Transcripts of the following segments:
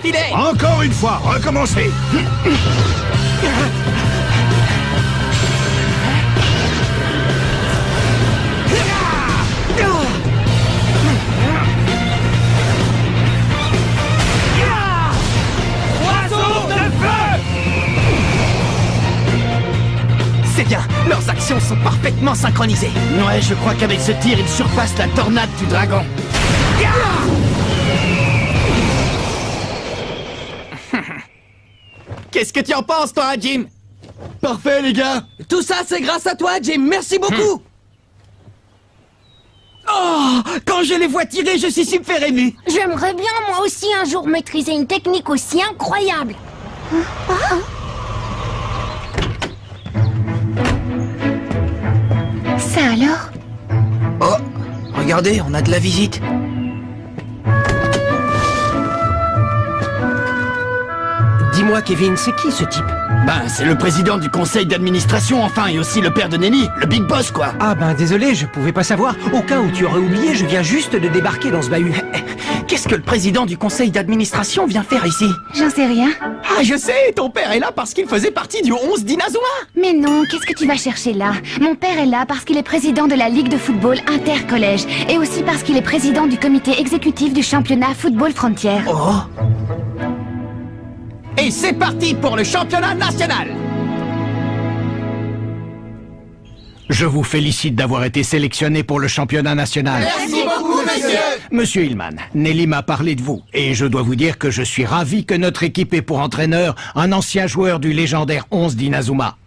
défilé. Encore une fois, recommencez. C'est bien, leurs actions sont parfaitement synchronisées. Ouais, je crois qu'avec ce tir, il surpasse la tornade du dragon. Qu'est-ce que tu en penses, toi, Jim? Parfait, les gars. Tout ça, c'est grâce à toi, Jim. Merci beaucoup. Oh, quand je les vois tirer, je suis super ému. J'aimerais bien, moi aussi, un jour maîtriser une technique aussi incroyable. Ça alors? Oh, regardez, on a de la visite. Dis-moi, Kevin, c'est qui ce type? Ben, c'est le président du conseil d'administration, enfin, et aussi le père de Nelly, le big boss, quoi. Ah ben désolé, je pouvais pas savoir. Au cas où tu aurais oublié, je viens juste de débarquer dans ce bahut. Qu'est-ce que le président du conseil d'administration vient faire ici? J'en sais rien. Ah, je sais, ton père est là parce qu'il faisait partie du 11 d'Inazuma. Mais non, qu'est-ce que tu vas chercher là? Mon père est là parce qu'il est président de la Ligue de football intercollège et aussi parce qu'il est président du comité exécutif du championnat Football Frontière. Oh. Et c'est parti pour le championnat national. Je vous félicite d'avoir été sélectionné pour le championnat national. Merci beaucoup, monsieur. Monsieur Hillman, Nelly m'a parlé de vous, et je dois vous dire que je suis ravi que notre équipe ait pour entraîneur un ancien joueur du légendaire 11 d'Inazuma.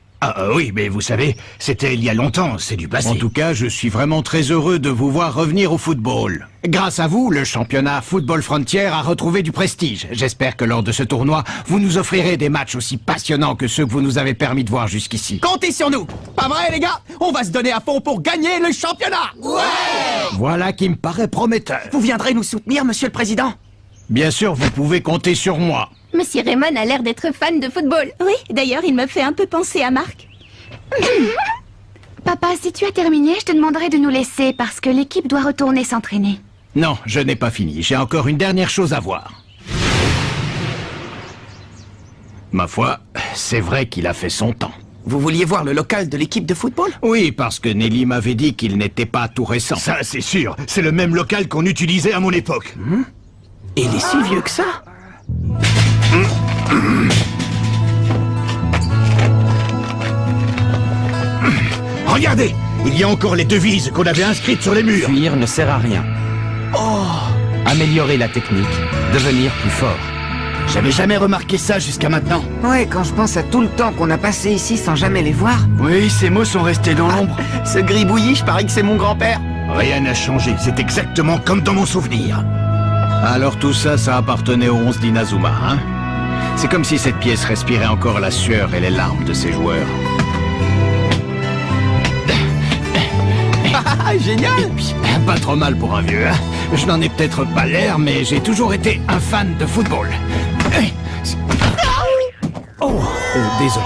Oui, mais vous savez, c'était il y a longtemps, c'est du passé. En tout cas, je suis vraiment très heureux de vous voir revenir au football. Grâce à vous, le championnat Football Frontier a retrouvé du prestige. J'espère que lors de ce tournoi, vous nous offrirez des matchs aussi passionnants que ceux que vous nous avez permis de voir jusqu'ici. Comptez sur nous. Pas vrai, les gars? On va se donner à fond pour gagner le championnat. Ouais. Voilà qui me paraît prometteur. Vous viendrez nous soutenir, monsieur le président? Bien sûr, vous pouvez compter sur moi. Monsieur Raymond a l'air d'être fan de football. Oui, d'ailleurs, il me fait un peu penser à Marc. Papa, si tu as terminé, je te demanderai de nous laisser parce que l'équipe doit retourner s'entraîner. Non, je n'ai pas fini. J'ai encore une dernière chose à voir. Ma foi, c'est vrai qu'il a fait son temps. Vous vouliez voir le local de l'équipe de football? Oui, parce que Nelly m'avait dit qu'il n'était pas tout récent. Ça, c'est sûr. C'est le même local qu'on utilisait à mon époque. Et il est si vieux que ça? Regardez, il y a encore les devises qu'on avait inscrites sur les murs. Fuir ne sert à rien. Améliorer la technique, devenir plus fort. J'avais jamais remarqué ça jusqu'à maintenant. Ouais, quand je pense à tout le temps qu'on a passé ici sans jamais les voir. Oui, ces mots sont restés dans l'ombre. Ce gribouillis, je parie que c'est mon grand-père. Rien n'a changé, c'est exactement comme dans mon souvenir. Alors tout ça, ça appartenait au 11 d'Inazuma, hein? C'est comme si cette pièce respirait encore la sueur et les larmes de ses joueurs. Génial! Pas trop mal pour un vieux, hein? Je n'en ai peut-être pas l'air, mais j'ai toujours été un fan de football. Oh, désolé.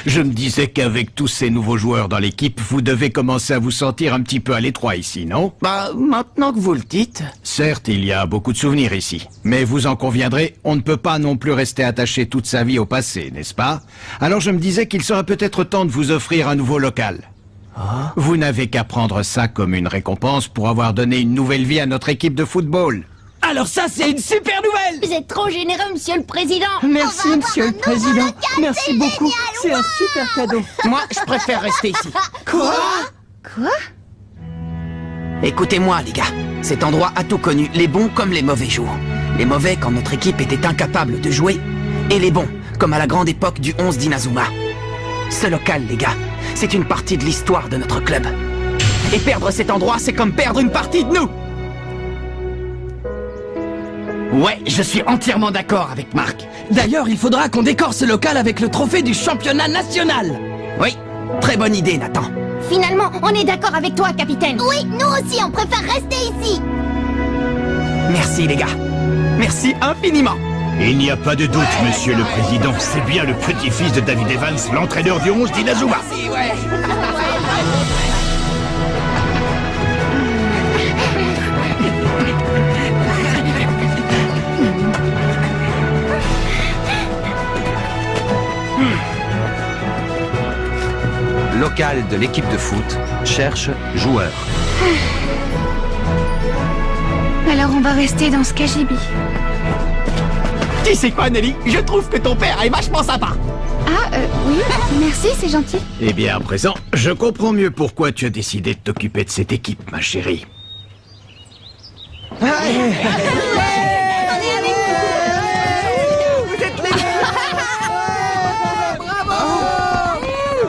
Je me disais qu'avec tous ces nouveaux joueurs dans l'équipe, vous devez commencer à vous sentir un petit peu à l'étroit ici, non? Bah, maintenant que vous le dites... Certes, il y a beaucoup de souvenirs ici. Mais vous en conviendrez, on ne peut pas non plus rester attaché toute sa vie au passé, n'est-ce pas? Alors je me disais qu'il serait peut-être temps de vous offrir un nouveau local. Vous n'avez qu'à prendre ça comme une récompense pour avoir donné une nouvelle vie à notre équipe de football. Alors ça, c'est une super nouvelle! Vous êtes trop généreux, monsieur le président. Merci, monsieur le président. Merci beaucoup. C'est un super cadeau. Moi, je préfère rester ici. Quoi? Écoutez-moi, les gars. Cet endroit a tout connu, les bons comme les mauvais jours. Les mauvais quand notre équipe était incapable de jouer, et les bons, comme à la grande époque du 11 d'Inazuma. Ce local, les gars, c'est une partie de l'histoire de notre club. Et perdre cet endroit, c'est comme perdre une partie de nous. Ouais, je suis entièrement d'accord avec Marc. D'ailleurs, il faudra qu'on décore ce local avec le trophée du championnat national. Oui, très bonne idée, Nathan. Finalement, on est d'accord avec toi, capitaine. Oui, nous aussi, on préfère rester ici. Merci, les gars. Merci infiniment. Il n'y a pas de doute, monsieur le président. C'est bien le petit-fils de David Evans, l'entraîneur du 11 d'Inazuma. Merci, ouais. local de l'équipe de foot, cherche joueur. Alors on va rester dans ce cagibi. Tu sais quoi, Nelly? Je trouve que ton père est vachement sympa. Ah, oui, merci, c'est gentil. Eh bien, à présent, je comprends mieux pourquoi tu as décidé de t'occuper de cette équipe, ma chérie.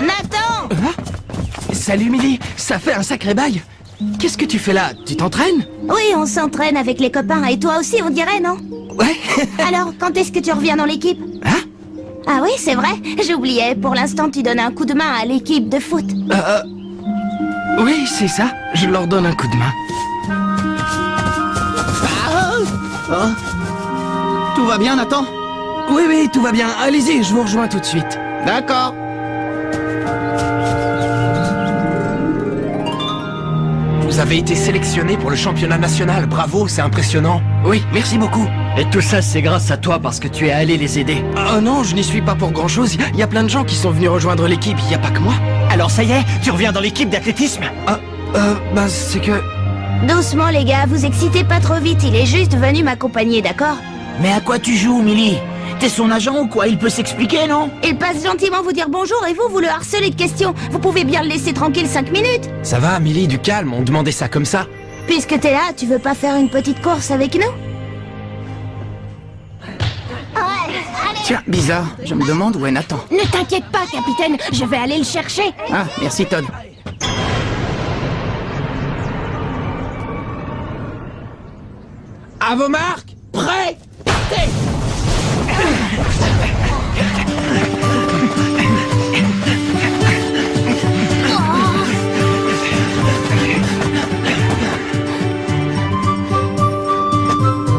Nathan! Salut, Millie. Ça fait un sacré bail. Qu'est-ce que tu fais là? Tu t'entraînes? Oui, on s'entraîne avec les copains. Et toi aussi, on dirait, non? Ouais. Alors, quand est-ce que tu reviens dans l'équipe? Hein? Ah oui, c'est vrai. J'oubliais. Pour l'instant, tu donnes un coup de main à l'équipe de foot. Oui, c'est ça. Je leur donne un coup de main. Tout va bien, Nathan? Oui, tout va bien. Allez-y, je vous rejoins tout de suite. D'accord. Vous avez été sélectionné pour le championnat national. Bravo, c'est impressionnant. Oui, merci beaucoup. Et tout ça, c'est grâce à toi parce que tu es allé les aider. Oh non, je n'y suis pas pour grand-chose. Il y a plein de gens qui sont venus rejoindre l'équipe. Il n'y a pas que moi. Alors ça y est, tu reviens dans l'équipe d'athlétisme? Bah c'est que... Doucement, les gars. Vous excitez pas trop vite. Il est juste venu m'accompagner, d'accord? Mais à quoi tu joues, Millie? T'es son agent ou quoi? Il peut s'expliquer, non? Il passe gentiment vous dire bonjour et vous le harcelez de questions. Vous pouvez bien le laisser tranquille 5 minutes. Ça va, Millie, du calme, on demandait ça comme ça. Puisque t'es là, tu veux pas faire une petite course avec nous? Tiens, bizarre, je me demande où est Nathan. Ne t'inquiète pas, capitaine, je vais aller le chercher. Ah, merci Todd. À vos marques, prêts, partez!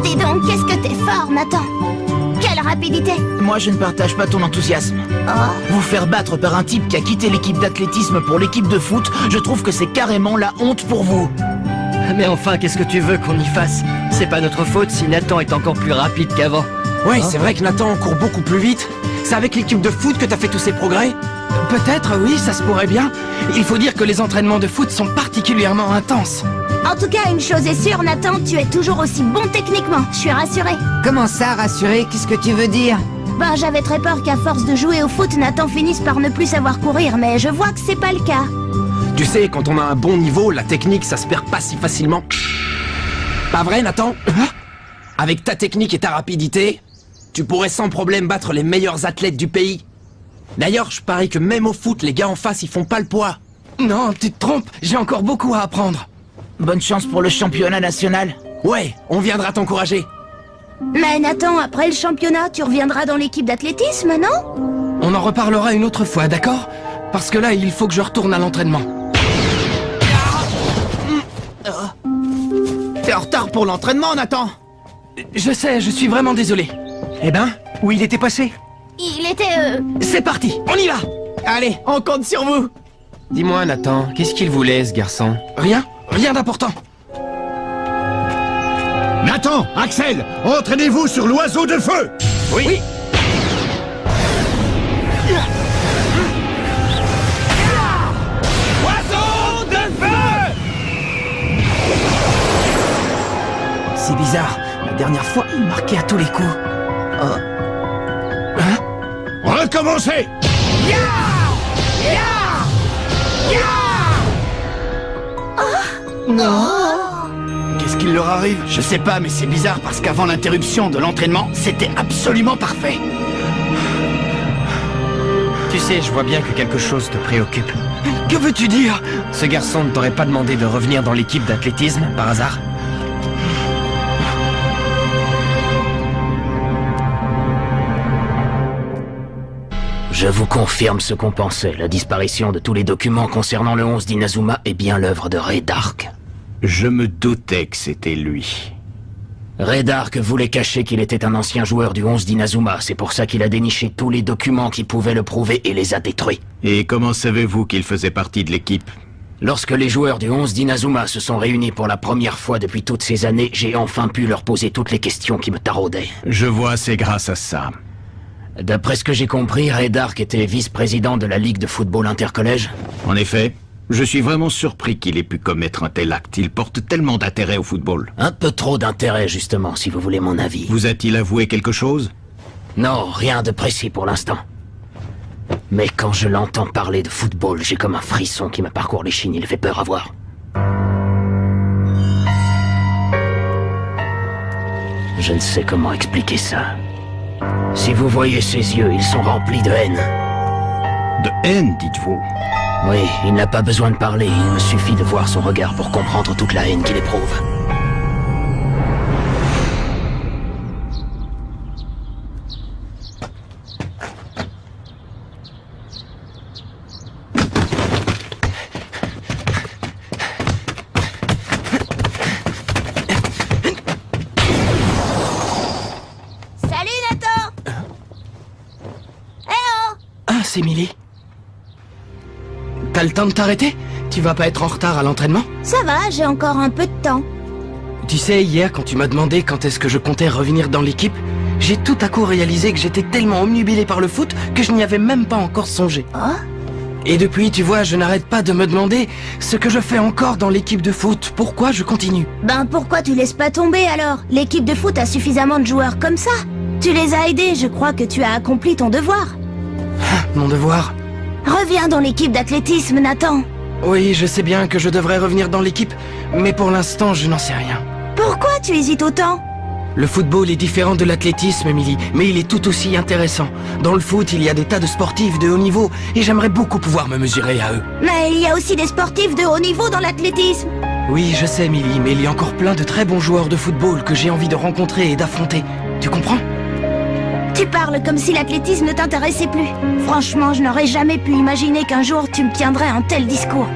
Dis donc, qu'est-ce que t'es fort, Nathan! Quelle rapidité! Moi, je ne partage pas ton enthousiasme. Vous faire battre par un type qui a quitté l'équipe d'athlétisme pour l'équipe de foot, je trouve que c'est carrément la honte pour vous. Mais enfin, qu'est-ce que tu veux qu'on y fasse? C'est pas notre faute si Nathan est encore plus rapide qu'avant. Oui, c'est vrai que Nathan court beaucoup plus vite. C'est avec l'équipe de foot que t'as fait tous ces progrès? Peut-être, oui, ça se pourrait bien. Il faut dire que les entraînements de foot sont particulièrement intenses. En tout cas, une chose est sûre, Nathan, tu es toujours aussi bon techniquement. Je suis rassurée. Comment ça, rassuré? Qu'est-ce que tu veux dire? Ben, j'avais très peur qu'à force de jouer au foot, Nathan finisse par ne plus savoir courir, mais je vois que c'est pas le cas. Tu sais, quand on a un bon niveau, la technique, ça se perd pas si facilement. Pas vrai, Nathan? Avec ta technique et ta rapidité, tu pourrais sans problème battre les meilleurs athlètes du pays. D'ailleurs, je parie que même au foot, les gars en face, ils font pas le poids. Non, tu te trompes, j'ai encore beaucoup à apprendre. Bonne chance pour le championnat national. Ouais, on viendra t'encourager. Mais Nathan, après le championnat, tu reviendras dans l'équipe d'athlétisme, non? On en reparlera une autre fois, d'accord? Parce que là, il faut que je retourne à l'entraînement. T'es en retard pour l'entraînement, Nathan. Je sais, je suis vraiment désolé. Eh ben, où il était passé? Il était, C'est parti, on y va! Allez, on compte sur vous. Dis-moi, Nathan, qu'est-ce qu'il voulait, ce garçon? Rien d'important. Nathan, Axel, entraînez-vous sur l'oiseau de feu! Oui. Oiseau de feu! C'est bizarre. La dernière fois, il marquait à tous les coups. Recommencez! Qu'est-ce qu'il leur arrive? Je sais pas, mais c'est bizarre parce qu'avant l'interruption de l'entraînement, c'était absolument parfait. Tu sais, je vois bien que quelque chose te préoccupe. Que veux-tu dire? Ce garçon ne t'aurait pas demandé de revenir dans l'équipe d'athlétisme, par hasard? Je vous confirme ce qu'on pensait. La disparition de tous les documents concernant le 11 d'Inazuma est bien l'œuvre de Ray Dark. Je me doutais que c'était lui. Ray Dark voulait cacher qu'il était un ancien joueur du 11 d'Inazuma. C'est pour ça qu'il a déniché tous les documents qui pouvaient le prouver et les a détruits. Et comment savez-vous qu'il faisait partie de l'équipe? Lorsque les joueurs du 11 d'Inazuma se sont réunis pour la première fois depuis toutes ces années, j'ai enfin pu leur poser toutes les questions qui me taraudaient. Je vois, c'est grâce à ça. D'après ce que j'ai compris, Ray Dark était vice-président de la Ligue de football intercollège. En effet, je suis vraiment surpris qu'il ait pu commettre un tel acte. Il porte tellement d'intérêt au football. Un peu trop d'intérêt, justement, si vous voulez mon avis. Vous a-t-il avoué quelque chose? Non, rien de précis pour l'instant. Mais quand je l'entends parler de football, j'ai comme un frisson qui me parcourt l'échine. Il fait peur à voir. Je ne sais comment expliquer ça. Si vous voyez ses yeux, ils sont remplis de haine. De haine, dites-vous? Oui, il n'a pas besoin de parler. Il me suffit de voir son regard pour comprendre toute la haine qu'il éprouve. C'est Millie. T'as le temps de t'arrêter? Tu vas pas être en retard à l'entraînement? Ça va, j'ai encore un peu de temps. Tu sais, hier, quand tu m'as demandé quand est-ce que je comptais revenir dans l'équipe, j'ai tout à coup réalisé que j'étais tellement omnubilé par le foot que je n'y avais même pas encore songé. Oh? Et depuis, tu vois, je n'arrête pas de me demander ce que je fais encore dans l'équipe de foot. Pourquoi je continue? Ben pourquoi tu laisses pas tomber alors? L'équipe de foot a suffisamment de joueurs comme ça. Tu les as aidés, je crois que tu as accompli ton devoir. Mon devoir? Reviens dans l'équipe d'athlétisme, Nathan. Oui, je sais bien que je devrais revenir dans l'équipe, mais pour l'instant, je n'en sais rien. Pourquoi tu hésites autant? Le football est différent de l'athlétisme, Emily, mais il est tout aussi intéressant. Dans le foot, il y a des tas de sportifs de haut niveau, et j'aimerais beaucoup pouvoir me mesurer à eux. Mais il y a aussi des sportifs de haut niveau dans l'athlétisme. Oui, je sais, Emily, mais il y a encore plein de très bons joueurs de football que j'ai envie de rencontrer et d'affronter. Tu comprends? Tu parles comme si l'athlétisme ne t'intéressait plus. Franchement, je n'aurais jamais pu imaginer qu'un jour tu me tiendrais un tel discours.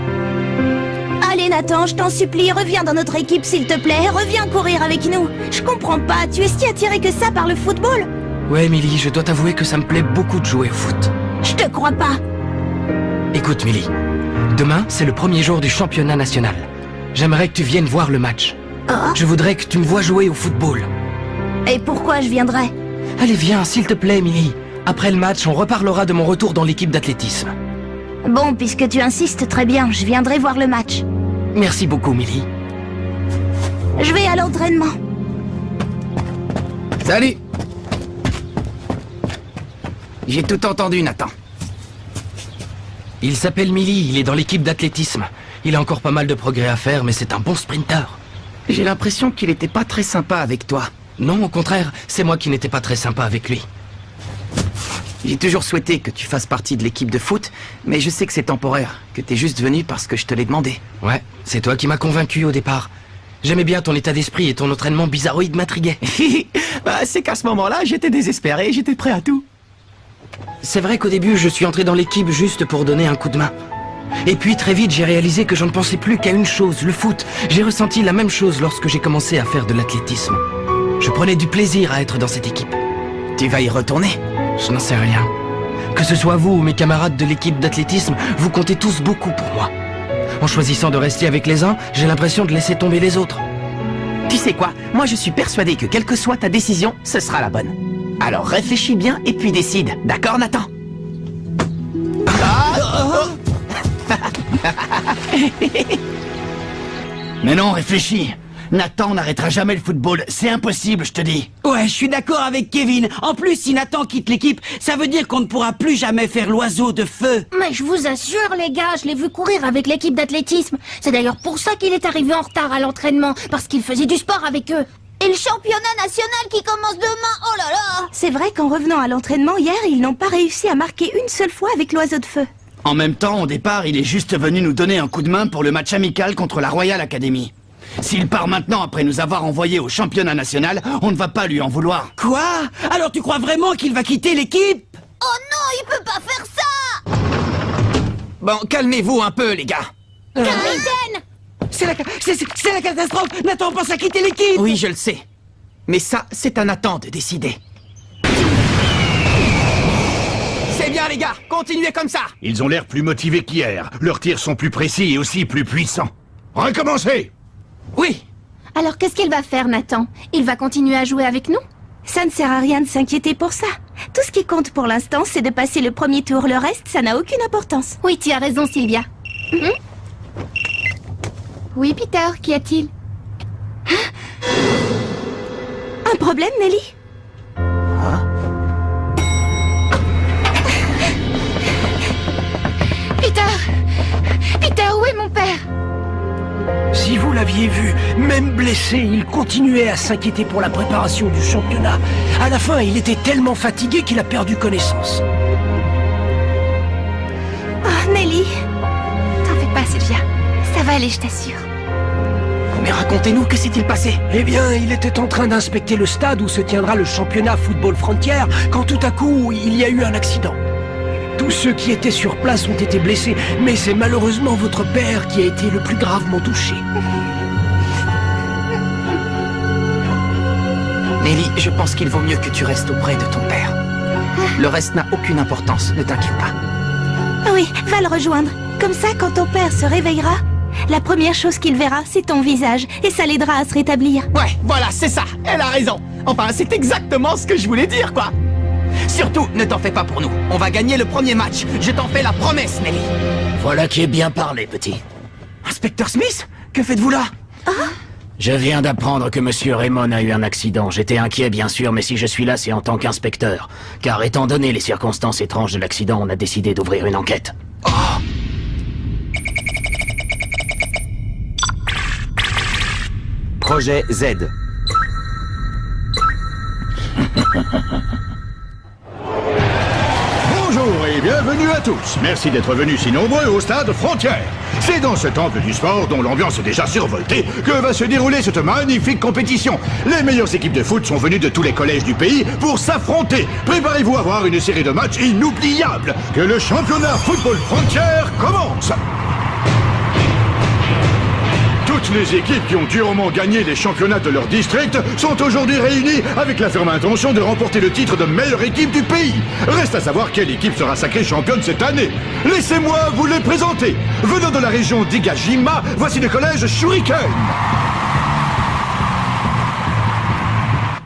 Allez Nathan, je t'en supplie, reviens dans notre équipe s'il te plaît, reviens courir avec nous. Je comprends pas, tu es si attiré que ça par le football? Ouais, Millie, je dois t'avouer que ça me plaît beaucoup de jouer au foot. Je te crois pas. Écoute, Millie, demain, c'est le premier jour du championnat national. J'aimerais que tu viennes voir le match. Oh? Je voudrais que tu me vois jouer au football. Et pourquoi je viendrais? Allez, viens, s'il te plaît, Millie. Après le match, on reparlera de mon retour dans l'équipe d'athlétisme. Bon, puisque tu insistes, très bien, je viendrai voir le match. Merci beaucoup, Millie. Je vais à l'entraînement. Salut! J'ai tout entendu, Nathan. Il s'appelle Millie, il est dans l'équipe d'athlétisme. Il a encore pas mal de progrès à faire, mais c'est un bon sprinter. J'ai l'impression qu'il était pas très sympa avec toi. Non, au contraire, c'est moi qui n'étais pas très sympa avec lui. J'ai toujours souhaité que tu fasses partie de l'équipe de foot, mais je sais que c'est temporaire, que t'es juste venu parce que je te l'ai demandé. Ouais, c'est toi qui m'as convaincu au départ. J'aimais bien ton état d'esprit et ton entraînement bizarroïde m'intriguait. Bah, c'est qu'à ce moment-là, j'étais désespéré, j'étais prêt à tout. C'est vrai qu'au début, je suis entré dans l'équipe juste pour donner un coup de main. Et puis très vite, j'ai réalisé que je ne pensais plus qu'à une chose, le foot. J'ai ressenti la même chose lorsque j'ai commencé à faire de l'athlétisme. Je prenais du plaisir à être dans cette équipe. Tu vas y retourner? Je n'en sais rien. Que ce soit vous ou mes camarades de l'équipe d'athlétisme, vous comptez tous beaucoup pour moi. En choisissant de rester avec les uns, j'ai l'impression de laisser tomber les autres. Tu sais quoi? Moi je suis persuadé que quelle que soit ta décision, ce sera la bonne. Alors réfléchis bien et puis décide. D'accord, Nathan? Mais non, réfléchis. Nathan n'arrêtera jamais le football. C'est impossible, je te dis. Ouais, je suis d'accord avec Kevin. En plus, si Nathan quitte l'équipe, ça veut dire qu'on ne pourra plus jamais faire l'oiseau de feu. Mais je vous assure, les gars, je l'ai vu courir avec l'équipe d'athlétisme. C'est d'ailleurs pour ça qu'il est arrivé en retard à l'entraînement, parce qu'il faisait du sport avec eux. Et le championnat national qui commence demain, oh là là! C'est vrai qu'en revenant à l'entraînement hier, ils n'ont pas réussi à marquer une seule fois avec l'oiseau de feu. En même temps, au départ, il est juste venu nous donner un coup de main pour le match amical contre la Royal Academy. S'il part maintenant après nous avoir envoyés au championnat national, on ne va pas lui en vouloir. Quoi? Alors tu crois vraiment qu'il va quitter l'équipe? Oh non, il peut pas faire ça! Bon, calmez-vous un peu, les gars. Capitaine! C'est la catastrophe! Nathan pense à quitter l'équipe! Oui, je le sais. Mais ça, c'est à Nathan de décider. C'est bien, les gars. Continuez comme ça. Ils ont l'air plus motivés qu'hier. Leurs tirs sont plus précis et aussi plus puissants. Recommencez! Oui. Alors qu'est-ce qu'il va faire, Nathan? Il va continuer à jouer avec nous? Ça ne sert à rien de s'inquiéter pour ça. Tout ce qui compte pour l'instant, c'est de passer le premier tour. Le reste, ça n'a aucune importance. Oui, tu as raison, Sylvia. Oui, Peter, qu'y a-t-il? Un problème, Nelly? Peter, où est mon père? Si vous l'aviez vu, même blessé, il continuait à s'inquiéter pour la préparation du championnat. À la fin, il était tellement fatigué qu'il a perdu connaissance. Oh, Nelly. T'en fais pas, Sylvia. Ça va aller, je t'assure. Mais racontez-nous, que s'est-il passé? Eh bien, il était en train d'inspecter le stade où se tiendra le championnat Football Frontier quand tout à coup, il y a eu un accident. Tous ceux qui étaient sur place ont été blessés, mais c'est malheureusement votre père qui a été le plus gravement touché. Nelly, je pense qu'il vaut mieux que tu restes auprès de ton père. Le reste n'a aucune importance, ne t'inquiète pas. Oui, va le rejoindre. Comme ça, quand ton père se réveillera, la première chose qu'il verra, c'est ton visage, et ça l'aidera à se rétablir. Ouais, voilà, c'est ça. Elle a raison. Enfin, c'est exactement ce que je voulais dire, quoi. Surtout, ne t'en fais pas pour nous. On va gagner le premier match. Je t'en fais la promesse, Nelly. Voilà qui est bien parlé, petit. Inspecteur Smith, que faites-vous là? Je viens d'apprendre que Monsieur Raymond a eu un accident. J'étais inquiet, bien sûr, mais si je suis là, c'est en tant qu'inspecteur. Car étant donné les circonstances étranges de l'accident, on a décidé d'ouvrir une enquête. Projet Z. Bonjour et bienvenue à tous. Merci d'être venus si nombreux au stade Frontière. C'est dans ce temple du sport, dont l'ambiance est déjà survoltée, que va se dérouler cette magnifique compétition. Les meilleures équipes de foot sont venues de tous les collèges du pays pour s'affronter. Préparez-vous à voir une série de matchs inoubliables. Que le championnat Football Frontière commence. Toutes les équipes qui ont durement gagné les championnats de leur district sont aujourd'hui réunies avec la ferme intention de remporter le titre de meilleure équipe du pays. Reste à savoir quelle équipe sera sacrée championne cette année. Laissez-moi vous les présenter. Venant de la région d'Igajima, voici le collège Shuriken.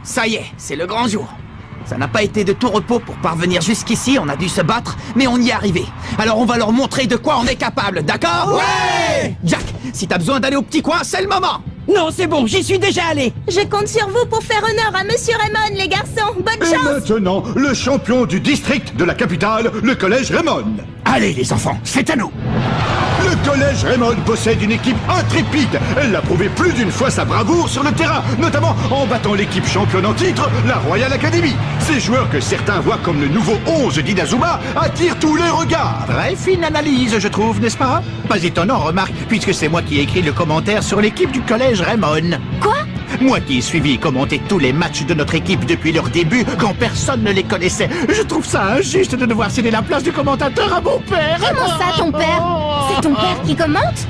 Ça y est, c'est le grand jour. Ça n'a pas été de tout repos pour parvenir jusqu'ici, on a dû se battre, mais on y est arrivé. Alors on va leur montrer de quoi on est capable, d'accord? Ouais! Jack, si t'as besoin d'aller au petit coin, c'est le moment! Non, c'est bon, j'y suis déjà allé. Je compte sur vous pour faire honneur à Monsieur Raymond, les garçons. Bonne Et chance! maintenant, le champion du district de la capitale, le collège Raymond. Allez les enfants, c'est à nous. Le collège Raymond possède une équipe intrépide. Elle l'a prouvé plus d'une fois sa bravoure sur le terrain, notamment en battant l'équipe championne en titre, la Royal Academy. Ces joueurs que certains voient comme le nouveau 11 d'Inazuma attirent tous les regards. Très fine analyse, je trouve, n'est-ce pas? Pas étonnant, remarque, puisque c'est moi qui ai écrit le commentaire sur l'équipe du collège Raymond. Quoi? Moi qui ai suivi et commenté tous les matchs de notre équipe depuis leur début, quand personne ne les connaissait. Je trouve ça injuste de devoir céder la place du commentateur à mon père. Comment ça, ton père? C'est ton père qui commente?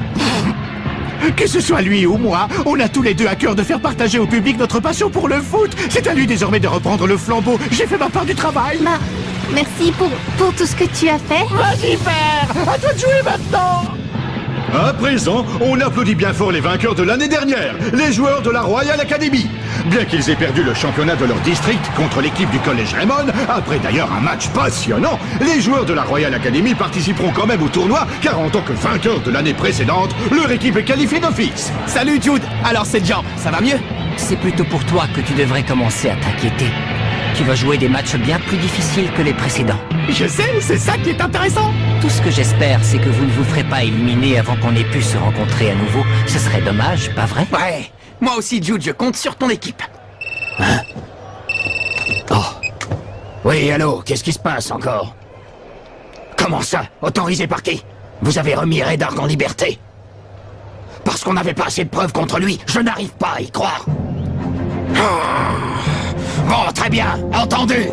Que ce soit lui ou moi, on a tous les deux à cœur de faire partager au public notre passion pour le foot. C'est à lui désormais de reprendre le flambeau. J'ai fait ma part du travail. Bah, merci pour tout ce que tu as fait. Vas-y, père! À toi de jouer maintenant! À présent, on applaudit bien fort les vainqueurs de l'année dernière, les joueurs de la Royal Academy. Bien qu'ils aient perdu le championnat de leur district contre l'équipe du collège Raymond, après d'ailleurs un match passionnant, les joueurs de la Royal Academy participeront quand même au tournoi, car en tant que vainqueurs de l'année précédente, leur équipe est qualifiée d'office. Salut Jude, alors cette jambe, ça va mieux? C'est plutôt pour toi que tu devrais commencer à t'inquiéter. Tu vas jouer des matchs bien plus difficiles que les précédents. Je sais, c'est ça qui est intéressant. Tout ce que j'espère, c'est que vous ne vous ferez pas éliminer avant qu'on ait pu se rencontrer à nouveau. Ce serait dommage, pas vrai? Ouais, moi aussi Jude, je compte sur ton équipe. Hein? Oh. Oui, allô, qu'est-ce qui se passe encore? Comment ça? Autorisé par qui? Vous avez remis Redark en liberté? Parce qu'on n'avait pas assez de preuves contre lui, je n'arrive pas à y croire. Bon, très bien, entendu.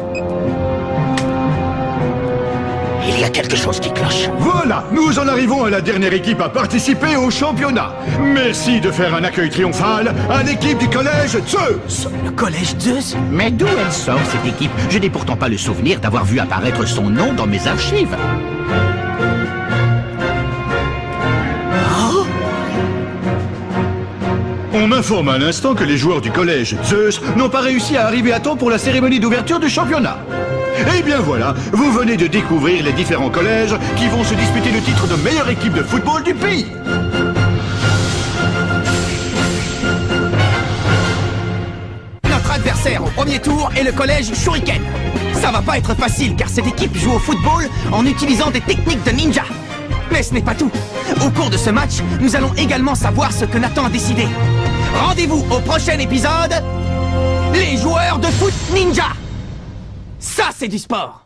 Il y a quelque chose qui cloche. Voilà, nous en arrivons à la dernière équipe à participer au championnat. Merci de faire un accueil triomphal à l'équipe du collège Zeus. Le collège Zeus? Mais d'où elle sort cette équipe? Je n'ai pourtant pas le souvenir d'avoir vu apparaître son nom dans mes archives. On m'informe à l'instant que les joueurs du collège Zeus n'ont pas réussi à arriver à temps pour la cérémonie d'ouverture du championnat. Eh bien voilà, vous venez de découvrir les différents collèges qui vont se disputer le titre de meilleure équipe de football du pays. Notre adversaire au premier tour est le collège Shuriken. Ça va pas être facile car cette équipe joue au football en utilisant des techniques de ninja. Mais ce n'est pas tout. Au cours de ce match, nous allons également savoir ce que Nathan a décidé. Rendez-vous au prochain épisode. Les joueurs de foot ninja. Ça, c'est du sport.